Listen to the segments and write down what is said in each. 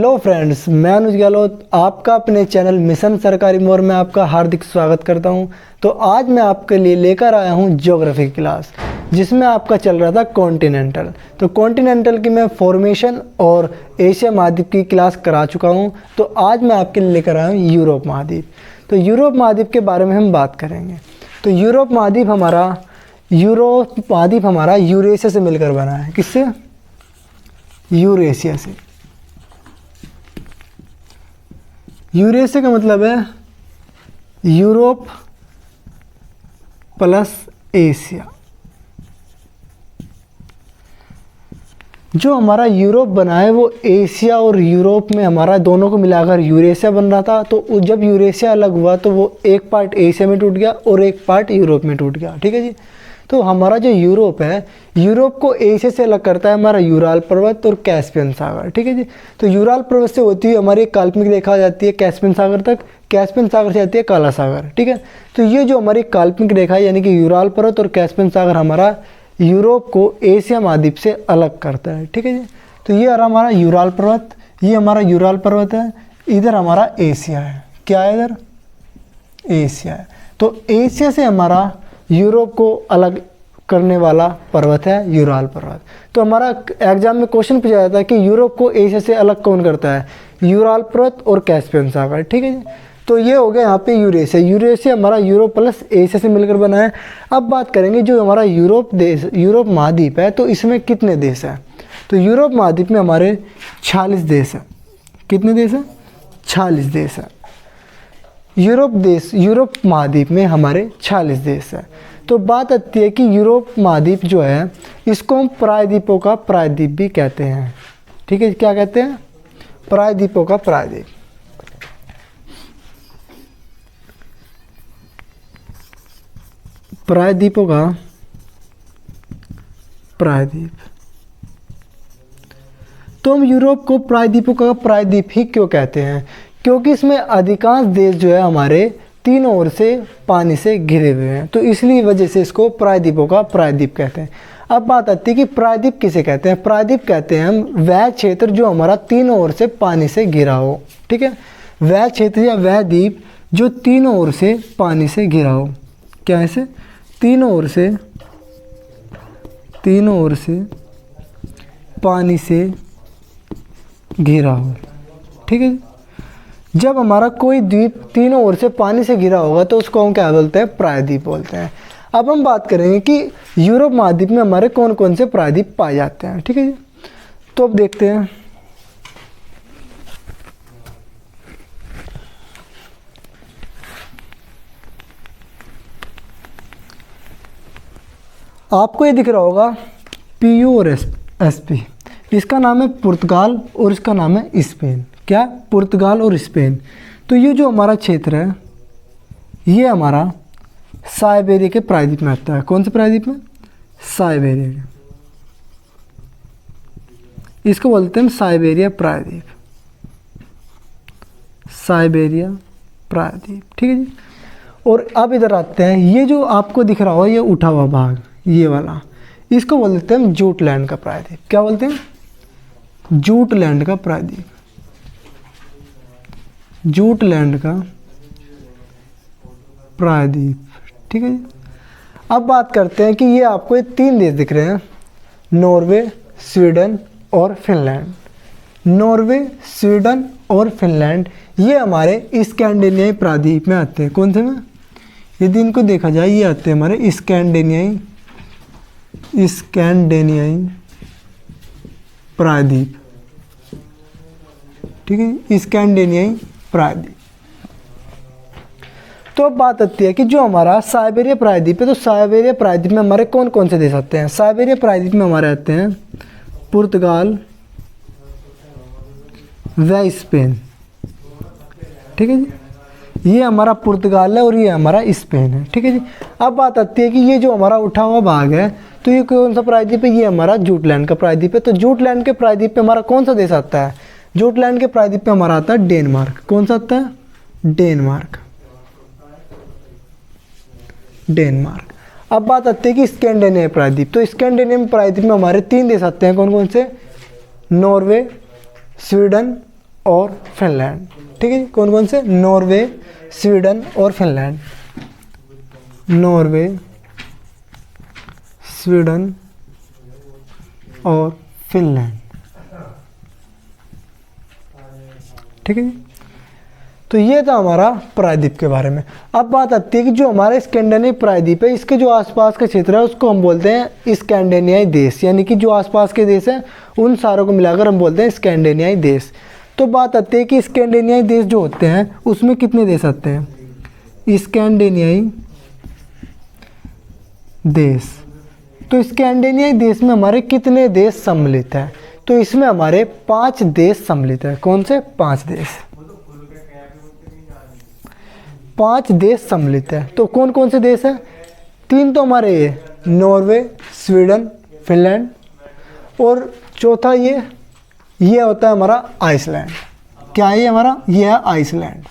Hello friends, मैं अनुज गहलोत आपका अपने चैनल मिशन सरकारी मोर में आपका हार्दिक स्वागत करता हूं। तो आज मैं आपके लिए लेकर आया हूं ज्योग्राफी की क्लास, जिसमें आपका चल रहा था कॉन्टिनेंटल। तो कॉन्टिनेंटल की मैं फॉर्मेशन और एशिया महाद्वीप की क्लास करा चुका हूं। तो आज मैं आपके लिए लेकर आया हूँ यूरोप महाद्वीप। तो यूरोप महाद्वीप के बारे में हम बात करेंगे। तो यूरोप महाद्वीप हमारा यूरेशिया से मिलकर बना है। किससे? यूरेशिया से। यूरेशिया का मतलब है यूरोप प्लस एशिया। जो हमारा यूरोप बना है वो एशिया और यूरोप में हमारा दोनों को मिलाकर यूरेशिया बन रहा था। तो जब यूरेशिया अलग हुआ तो वो एक पार्ट एशिया में टूट गया और एक पार्ट यूरोप में टूट गया। ठीक है जी। तो हमारा जो यूरोप है, यूरोप को एशिया से अलग करता है हमारा यूराल पर्वत और कैस्पियन सागर। ठीक है जी। तो यूराल पर्वत से होती हुई हमारी एक काल्पनिक रेखा जाती है कैस्पियन सागर तक, कैस्पियन सागर से जाती है काला सागर। ठीक है। तो ये जो हमारी काल्पनिक रेखा है यानी कि यूराल पर्वत और कैस्पियन सागर हमारा यूरोप को एशिया महाद्वीप से अलग करता है। ठीक है जी। तो ये हमारा यूराल पर्वत, ये हमारा यूराल पर्वत है, इधर हमारा एशिया है। क्या है इधर? एशिया है। तो एशिया से हमारा यूरोप को अलग करने वाला पर्वत है यूराल पर्वत। तो हमारा एग्जाम में क्वेश्चन पूछा जाता है कि यूरोप को एशिया से अलग कौन करता है? यूराल पर्वत और कैस्पियन सागर। ठीक है जी। तो ये हो गया यहाँ पे यूरेशिया। यूरेशिया हमारा यूरोप प्लस एशिया से मिलकर बना है। अब बात करेंगे जो हमारा यूरोप महाद्वीप है, तो इसमें कितने देश हैं? तो यूरोप महाद्वीप में हमारे 46 देश हैं। कितने देश हैं? 46 देश हैं। यूरोप महाद्वीप में हमारे 46 देश हैं। तो बात आती है कि यूरोप महाद्वीप जो है इसको हम प्रायद्वीपों का प्रायद्वीप भी कहते हैं। ठीक है। क्या कहते हैं? प्रायद्वीपों का प्रायद्वीप। प्रायद्वीपों का प्रायद्वीप। तो हम यूरोप को प्रायद्वीपों का प्रायद्वीप ही क्यों कहते हैं? क्योंकि इसमें अधिकांश देश जो है हमारे तीनों ओर से पानी से घिरे हुए हैं। तो इसलिए वजह से इसको प्रायद्वीपों का प्रायद्वीप कहते हैं। अब बात आती है कि प्रायद्वीप किसे कहते हैं? प्रायद्वीप कहते हैं हम वह क्षेत्र जो हमारा तीनों ओर से पानी से घिरा हो। ठीक है। वह क्षेत्र या वह द्वीप जो तीनों ओर से पानी से घिरा हो। क्या है इसे? तीनों ओर से पानी से घिरा हो। ठीक है। जब हमारा कोई द्वीप तीनों ओर से पानी से घिरा होगा तो उसको हम क्या बोलते हैं? प्रायद्वीप बोलते हैं। अब हम बात करेंगे कि यूरोप महाद्वीप में हमारे कौन कौन से प्रायद्वीप पाए जाते हैं। ठीक है जी। तो अब देखते हैं। आपको ये दिख रहा होगा PU और SP। इसका नाम है पुर्तगाल और इसका नाम है स्पेन। क्या? पुर्तगाल और स्पेन। तो ये जो हमारा क्षेत्र है ये हमारा साइबेरिया के प्रायद्वीप में आता है। कौन से प्रायद्वीप में? साइबेरिया के। इसको बोलते हैं साइबेरिया प्रायद्वीप। साइबेरिया प्रायद्वीप। ठीक है जी। और अब इधर आते हैं। ये जो आपको दिख रहा हो ये उठा हुआ भाग, ये वाला, इसको बोलते हैं हम जूटलैंड का प्रायद्वीप। क्या बोलते हैं? जूटलैंड का प्रायद्वीप। जूटलैंड का प्रायद्वीप। ठीक है जी। अब बात करते हैं कि ये आपको ये 3 देश दिख रहे हैं, नॉर्वे, स्वीडन और फिनलैंड। नॉर्वे, स्वीडन और फिनलैंड ये हमारे स्कैंडिनेवियाई प्रायद्वीप में आते हैं। कौन से में? यदि इनको देखा जाए ये आते हैं हमारे स्कैंडिनेवियाई प्रायद्वीप। ठीक है। स्कैंडिनेवियाई प्रायद्वीप। तो अब बात आती है कि जो हमारा साइबेरिया प्रायद्वीप है, तो साइबेरिया प्रायद्वीप में हमारे कौन कौन से देश आते हैं? साइबेरिया प्रायद्वीप में हमारे आते हैं पुर्तगाल व स्पेन। ठीक है जी। ये हमारा पुर्तगाल है और ये हमारा स्पेन है। ठीक है जी। अब बात आती है कि ये जो हमारा उठा हुआ भाग है तो ये कौन सा प्रायद्वीप है? ये हमारा जूटलैंड का प्रायद्वीप है। तो जूटलैंड के प्रायद्वीप पे हमारा कौन सा देश आता है? जूटलैंड के प्रायद्वीप पे हमारा आता है डेनमार्क। कौन सा आता है? डेनमार्क। अब बात आती है कि स्कैंडिनेविया प्रायद्वीप। तो स्कैंडिनेविया प्रायद्वीप में हमारे 3 देश आते हैं। कौन कौन से? नॉर्वे, स्वीडन और फिनलैंड। ठीक है जी, कौन कौन से? नॉर्वे, स्वीडन और फिनलैंड। नॉर्वे, स्वीडन और फिनलैंड। ठीक है जी, तो ये था हमारा प्रायद्वीप के बारे में। अब बात आती है कि जो हमारा स्कैंडिनेवियन प्रायद्वीप है, इसके जो आसपास का क्षेत्र है उसको हम बोलते हैं स्कैंडिनेवियाई देश, यानी कि जो आसपास के देश हैं उन सारों को मिलाकर हम बोलते हैं स्कैंडिनेवियाई देश। तो बात आती है कि स्कैंडिनेवियाई देश जो होते हैं उसमें कितने देश आते हैं? स्कैंडिनेवियाई देश। तो स्कैंडिनेवियाई देश में हमारे कितने देश सम्मिलित हैं? तो इसमें हमारे 5 देश सम्मिलित हैं। कौन से? 5 देश। 5 देश सम्मिलित है। तो कौन कौन से देश हैं? 3 तो हमारे ये नॉर्वे, स्वीडन, फिनलैंड, और चौथा ये होता है हमारा आइसलैंड। क्या है ये हमारा? ये है आइसलैंड।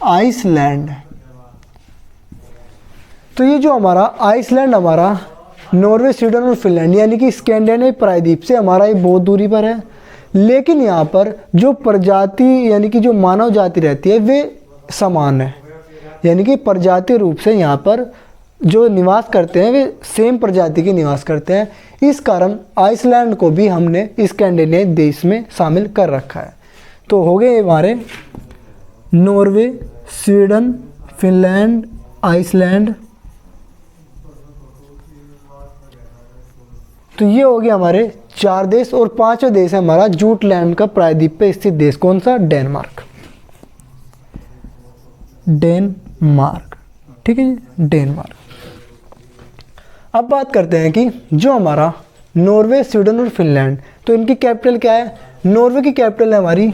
आइसलैंड। तो ये जो हमारा आइसलैंड हमारा नॉर्वे, स्वीडन और फिनलैंड यानी कि स्कैंडिनेवियाई प्रायद्वीप से हमारा ये बहुत दूरी पर है, लेकिन यहाँ पर जो प्रजाति यानी कि जो मानव जाति रहती है वे समान है, यानी कि प्रजाति रूप से यहाँ पर जो निवास करते हैं वे सेम प्रजाति के निवास करते हैं। इस कारण आइसलैंड को भी हमने स्कैंडिनेवियाई देश में शामिल कर रखा है। तो हो गए हमारे नॉर्वे, स्वीडन, फिनलैंड, आइसलैंड। तो ये हो गया हमारे 4 देश, और 5वां देश है हमारा जूटलैंड का प्रायद्वीप पे स्थित देश। कौन सा? डेनमार्क। डेनमार्क। ठीक है जी, डेनमार्क। अब बात करते हैं कि जो हमारा नॉर्वे, स्वीडन और फिनलैंड, तो इनकी कैपिटल क्या है? नॉर्वे की कैपिटल है हमारी,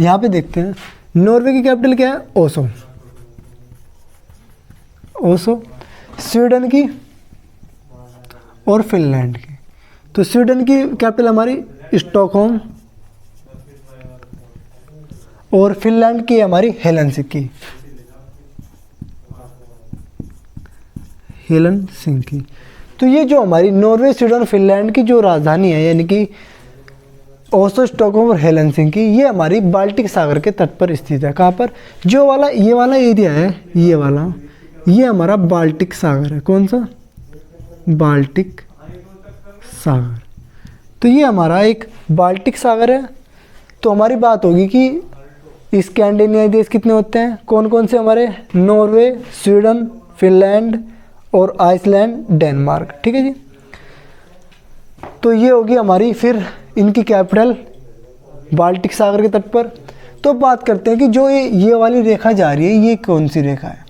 यहाँ पे देखते हैं, नॉर्वे की कैपिटल क्या है? ओसो। ओसो। स्वीडन की और फिनलैंड की, तो स्वीडन की कैपिटल हमारी स्टॉकहोम, और फिनलैंड की हमारी हेलसिंकी। हेलसिंकी। तो ये जो हमारी नॉर्वे, स्वीडन और फिनलैंड की जो राजधानी है यानी कि ओस्लो, स्टॉकहोम और हेलसिंकी, ये हमारी बाल्टिक सागर के तट पर स्थित है। कहाँ पर? जो वाला ये वाला एरिया है, ये वाला, ये हमारा बाल्टिक सागर है। कौन सा? बाल्टिक सागर। तो ये हमारा एक बाल्टिक सागर है। तो हमारी बात होगी कि स्कैंडिनेवियाई देश कितने होते हैं? कौन कौन से? हमारे नॉर्वे, स्वीडन, फिनलैंड और आइसलैंड, डेनमार्क। ठीक है जी, तो ये होगी हमारी फिर इनकी कैपिटल बाल्टिक सागर के तट पर। तो बात करते हैं कि जो ये वाली रेखा जा रही है, ये कौन सी रेखा है?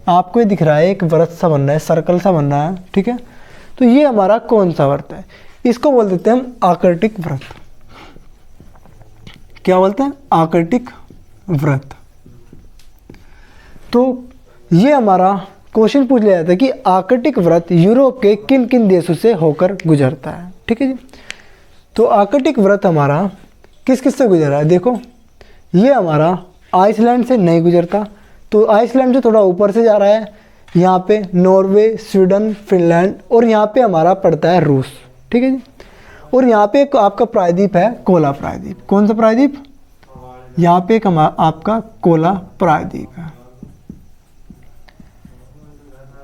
आपको ये दिख रहा है एक वृत्त सा बन रहा है, सर्कल सा बन रहा है। ठीक है, तो ये हमारा कौन सा वृत्त है? इसको बोल देते हैं हम आर्कटिक वृत्त। क्या बोलते हैं? आर्कटिक वृत्त। तो ये हमारा क्वेश्चन पूछ लिया जाता है कि आर्कटिक वृत्त यूरोप के किन किन देशों से होकर गुजरता है। ठीक है जी, तो आर्कटिक वृत्त हमारा किस किस से गुजर रहा है? देखो, ये हमारा आइसलैंड से नहीं गुजरता, तो आइसलैंड जो थोड़ा ऊपर से जा रहा है, यहाँ पे नॉर्वे, स्वीडन, फिनलैंड, और यहाँ पे हमारा पड़ता है रूस। ठीक है जी, और यहाँ पे एक आपका प्रायद्वीप है, कोला प्रायद्वीप। कौन सा प्रायद्वीप? यहाँ पे एक आपका कोला प्रायद्वीप है,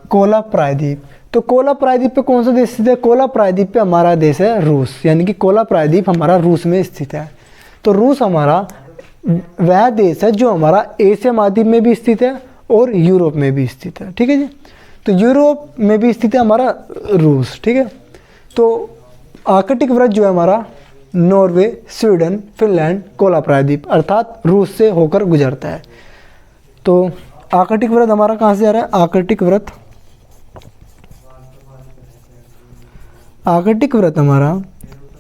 कोला प्रायद्वीप। तो कोला प्रायद्वीप पे कौन सा देश स्थित है? कोला प्रायद्वीप पे हमारा देश है रूस, यानी कि कोला प्रायद्वीप हमारा रूस में स्थित है। तो रूस हमारा वह देश है जो हमारा एशिया महाद्वीप में भी स्थित है और यूरोप में भी स्थित है। ठीक है जी, तो यूरोप में भी स्थित है हमारा रूस। ठीक है, तो आर्कटिक वृत्त जो है हमारा नॉर्वे, स्वीडन, फिनलैंड, कोला प्रायद्वीप अर्थात रूस से होकर गुजरता है। तो आर्कटिक वृत्त हमारा कहाँ से जा रहा है? आर्कटिक वृत्त, आर्कटिक वृत्त हमारा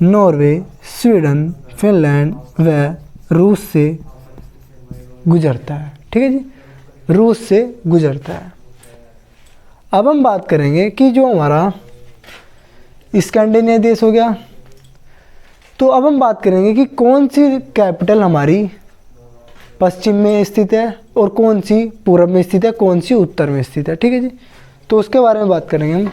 नॉर्वे, स्वीडन, फिनलैंड व रूस से गुजरता है। ठीक है जी, रूस से गुजरता है। अब हम बात करेंगे कि जो हमारा स्कैंडिनेविया देश हो गया, तो अब हम बात करेंगे कि कौन सी कैपिटल हमारी पश्चिम में स्थित है और कौन सी पूर्व में स्थित है, कौन सी उत्तर में स्थित है। ठीक है जी, तो उसके बारे में बात करेंगे हम।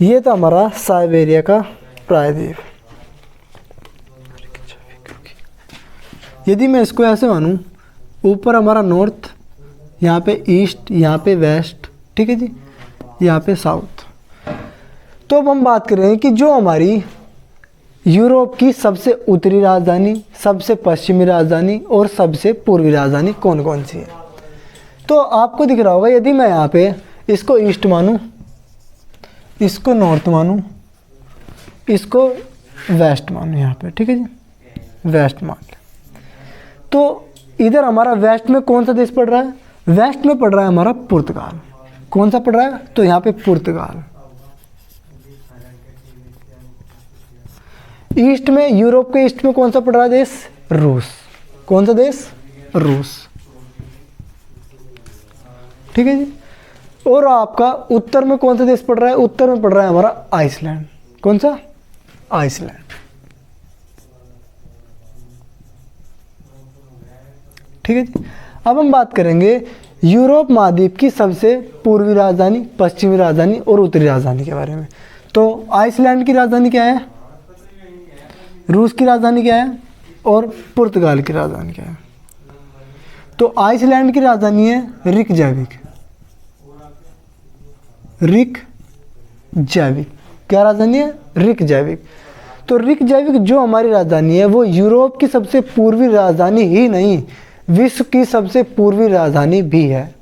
ये तो हमारा साइबेरिया का प्रायद्वीप। यदि मैं इसको ऐसे मानूँ, ऊपर हमारा नॉर्थ, यहाँ पे ईस्ट, यहाँ पे वेस्ट, ठीक है जी, यहाँ पे साउथ। तो अब हम बात करें कि जो हमारी यूरोप की सबसे उत्तरी राजधानी, सबसे पश्चिमी राजधानी और सबसे पूर्वी राजधानी कौन कौन सी है। तो आपको दिख रहा होगा, यदि मैं यहाँ पे इसको ईस्ट मानूँ, इसको नॉर्थ मानूँ, इसको वेस्ट मानूँ यहाँ पे, ठीक है जी, वेस्ट मान लें, तो इधर हमारा वेस्ट में कौन सा देश पड़ रहा है? वेस्ट में पड़ रहा है हमारा पुर्तगाल। कौन सा पड़ रहा है? तो यहाँ पे पुर्तगाल। ईस्ट में, यूरोप के ईस्ट में कौन सा पड़ रहा है देश? रूस। कौन सा देश? रूस, ठीक है जी। और आपका उत्तर में कौन सा देश पड़ रहा है? उत्तर में पड़ रहा है हमारा आइसलैंड। कौन सा? आइसलैंड, ठीक है जी। अब हम बात करेंगे यूरोप महाद्वीप की सबसे पूर्वी राजधानी, पश्चिमी राजधानी और उत्तरी राजधानी के बारे में। तो आइसलैंड की राजधानी क्या है? रूस की राजधानी क्या है? और पुर्तगाल की राजधानी क्या है? तो आइसलैंड की राजधानी है रिकजाविक। रिकजाविक क्या राजधानी है? रिकजाविक। तो रिकजाविक जो हमारी राजधानी है वो यूरोप की सबसे पूर्वी राजधानी ही नहीं, विश्व की सबसे पूर्वी राजधानी भी है।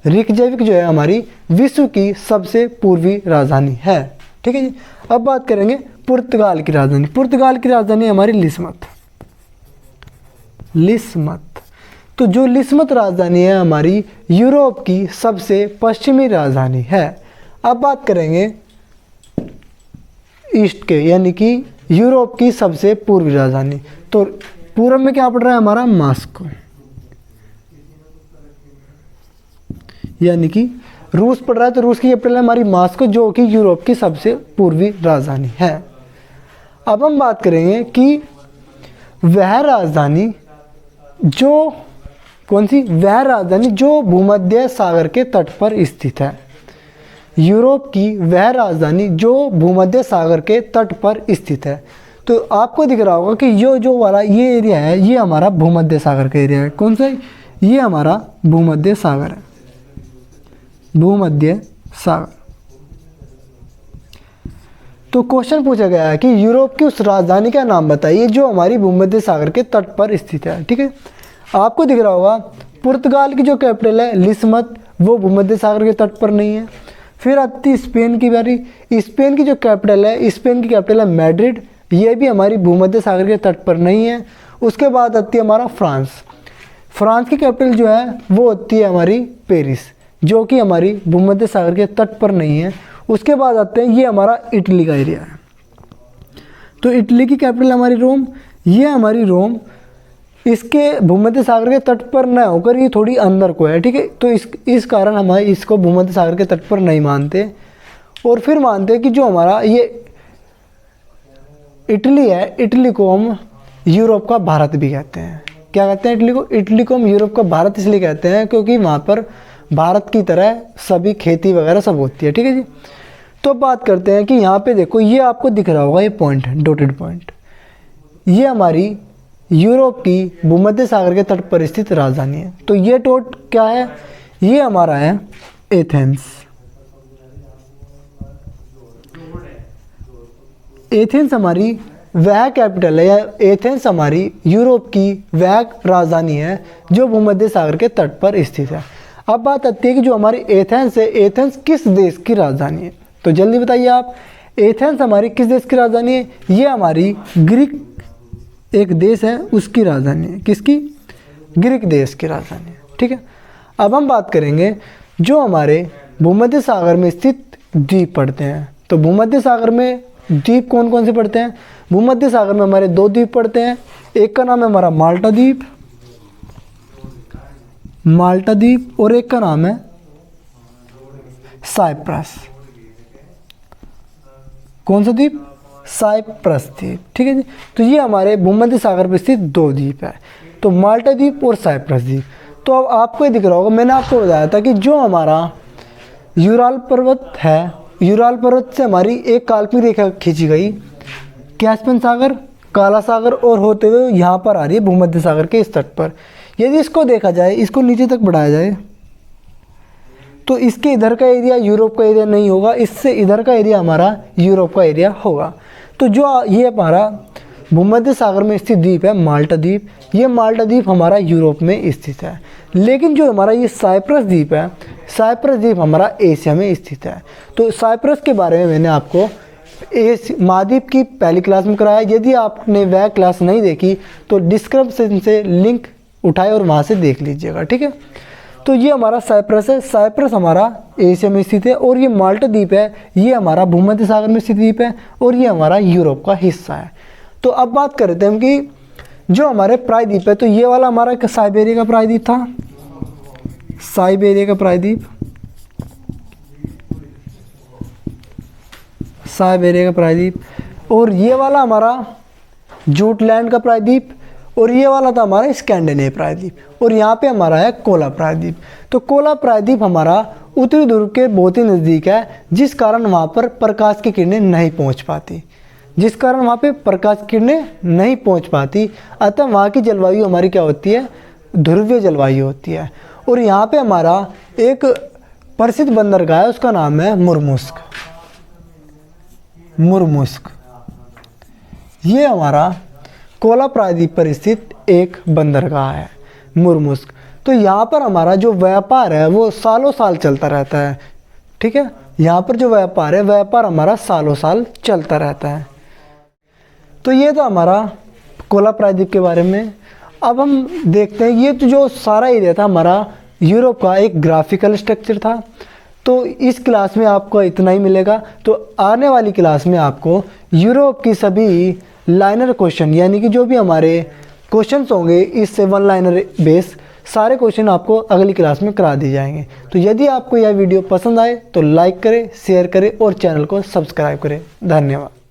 रिकजाविक जो है हमारी विश्व की सबसे पूर्वी राजधानी है, ठीक है जी। अब बात करेंगे पुर्तगाल की राजधानी। पुर्तगाल की राजधानी हमारी लिस्मत। लिस्मत, तो जो लिस्मत राजधानी है हमारी यूरोप की सबसे पश्चिमी राजधानी है। अब बात करेंगे ईस्ट के, यानी कि यूरोप की सबसे पूर्वी राजधानी। तो पूर्व में क्या पड़ रहा है हमारा? मॉस्को, यानी कि रूस पड़ रहा है, तो रूस की कैपिटल है हमारी मॉस्को, जो कि यूरोप की सबसे पूर्वी राजधानी है। अब हम बात करेंगे कि वह राजधानी जो कौन सी? वह राजधानी जो भूमध्य सागर के तट पर स्थित है। यूरोप की वह राजधानी जो भूमध्य सागर के तट पर स्थित है। तो आपको दिख रहा होगा कि जो वाला ये एरिया है, ये हमारा भूमध्य सागर का एरिया है। कौन सा? ये हमारा भूमध्य सागर है, भूमध्य सागर। तो क्वेश्चन पूछा गया है कि यूरोप की उस राजधानी का नाम बताइए जो हमारी भूमध्य सागर के तट पर स्थित है, ठीक है। आपको दिख रहा होगा पुर्तगाल की जो कैपिटल है लिस्मत, वो भूमध्य सागर के तट पर नहीं है। फिर आती है स्पेन की बारी। स्पेन की जो कैपिटल है, स्पेन की कैपिटल है मैड्रिड, ये भी हमारी भूमध्य सागर के तट पर नहीं है। उसके बाद आती है हमारा फ्रांस। फ्रांस की कैपिटल जो है वो होती है हमारी पेरिस, जो कि हमारी भूमध्य सागर के तट पर नहीं है। उसके बाद आते हैं, ये हमारा इटली का एरिया है। तो इटली की कैपिटल हमारी रोम, ये हमारी रोम इसके भूमध्य सागर के तट पर न होकर ये थोड़ी अंदर को है, ठीक है। तो इस कारण हम इसको भूमध्य सागर के तट पर नहीं मानते। और फिर मानते हैं कि जो हमारा ये इटली है, इटली को हम यूरोप का भारत भी कहते हैं। क्या कहते हैं इटली को? इटली को हम यूरोप का भारत इसलिए कहते हैं क्योंकि वहाँ पर भारत की तरह सभी खेती वगैरह सब होती है, ठीक है जी। तो बात करते हैं कि यहाँ पे देखो, ये आपको दिख रहा होगा, ये पॉइंट है, डॉटेड पॉइंट, ये हमारी यूरोप की भूमध्य सागर के तट पर स्थित राजधानी है। तो ये डॉट क्या है? ये हमारा है एथेंस। एथेंस हमारी वह कैपिटल है, या एथेंस हमारी यूरोप की वह राजधानी है जो भूमध्य सागर के तट पर स्थित है। अब बात आती है कि जो हमारी एथेंस है, एथेंस किस देश की राजधानी है? तो जल्दी बताइए आप, एथेंस हमारी किस देश की राजधानी है? ये हमारी ग्रीक एक देश है, उसकी राजधानी है। किसकी? ग्रीक देश की राजधानी है, ठीक है। अब हम बात करेंगे जो हमारे भूमध्य सागर में स्थित द्वीप पड़ते हैं। तो भूमध्य सागर में द्वीप कौन कौन से पड़ते हैं? भूमध्य सागर में हमारे दो द्वीप पड़ते हैं। एक का नाम है हमारा माल्टा द्वीप, माल्टा द्वीप, और एक का नाम है साइप्रस। कौन सा द्वीप? साइप्रस द्वीप, ठीक है जी। तो ये हमारे भूमध्य सागर पर स्थित दो द्वीप है, तो माल्टा द्वीप और साइप्रस द्वीप। तो अब आपको ये दिख रहा होगा, मैंने आपको बताया था कि जो हमारा यूराल पर्वत है यूराल पर्वत से हमारी एक काल्पनिक रेखा खींची गई, कैस्पियन सागर, काला सागर और होते हुए यहाँ पर आ रही है भूमध्य सागर के इस तट पर। यदि इसको देखा जाए, इसको नीचे तक बढ़ाया जाए, तो इसके इधर का एरिया यूरोप का एरिया नहीं होगा, इससे इधर का एरिया हमारा यूरोप का एरिया होगा। तो जो ये हमारा भूमध्य सागर में स्थित द्वीप है माल्टा द्वीप, ये माल्टा द्वीप हमारा यूरोप में स्थित है। लेकिन जो हमारा ये साइप्रस द्वीप है, साइप्रस द्वीप हमारा एशिया में स्थित है। तो साइप्रस के बारे में मैंने आपको महाद्वीप की पहली क्लास में कराया। यदि आपने वह क्लास नहीं देखी तो डिस्क्रिप्शन से लिंक उठाए और वहाँ से देख लीजिएगा, ठीक है। तो ये हमारा साइप्रस है, साइप्रस हमारा एशिया में स्थित है, और ये माल्टा द्वीप है, ये हमारा भूमध्य सागर में स्थित द्वीप है, और ये हमारा यूरोप का हिस्सा है। तो अब बात करते हैं हम कि जो हमारे प्रायद्वीप है, तो ये वाला हमारा साइबेरिया का प्रायद्वीप था, साइबेरिया का प्रायद्वीप, साइबेरिया का प्रायद्वीप, और ये वाला हमारा जूटलैंड का प्रायद्वीप, और ये वाला था हमारा स्कैंडिनेविया प्रायद्वीप, और यहाँ पे हमारा है कोला प्रायद्वीप। तो कोला प्रायद्वीप हमारा उत्तरी ध्रुव के बहुत ही नज़दीक है, जिस कारण वहाँ पर प्रकाश की किरणें नहीं पहुँच पाती, जिस कारण वहाँ पे प्रकाश की किरणें नहीं पहुँच पाती। अतः वहाँ की जलवायु हमारी क्या होती है, ध्रुवीय जलवायु होती है। और यहाँ पे हमारा एक प्रसिद्ध बंदरगाह है, उसका नाम है मुर्मुस्क, मुर्मुस्क। ये हमारा कोला प्रायद्वीप पर स्थित एक बंदरगाह है मुर्मुस्क। तो यहाँ पर हमारा जो व्यापार है वो सालों साल चलता रहता है, ठीक है। यहाँ पर जो व्यापार है, व्यापार हमारा सालों साल चलता रहता है। तो ये तो हमारा कोला प्रायद्वीप के बारे में। अब हम देखते हैं, ये तो जो सारा एरिया था हमारा यूरोप का एक ग्राफिकल स्ट्रक्चर था। तो इस क्लास में आपको इतना ही मिलेगा। तो आने वाली क्लास में आपको यूरोप की सभी लाइनर क्वेश्चन, यानी कि जो भी हमारे क्वेश्चंस होंगे इससे वन लाइनर बेस, सारे क्वेश्चन आपको अगली क्लास में करा दिए जाएंगे। तो यदि आपको यह वीडियो पसंद आए तो लाइक करें, शेयर करें और चैनल को सब्सक्राइब करें। धन्यवाद।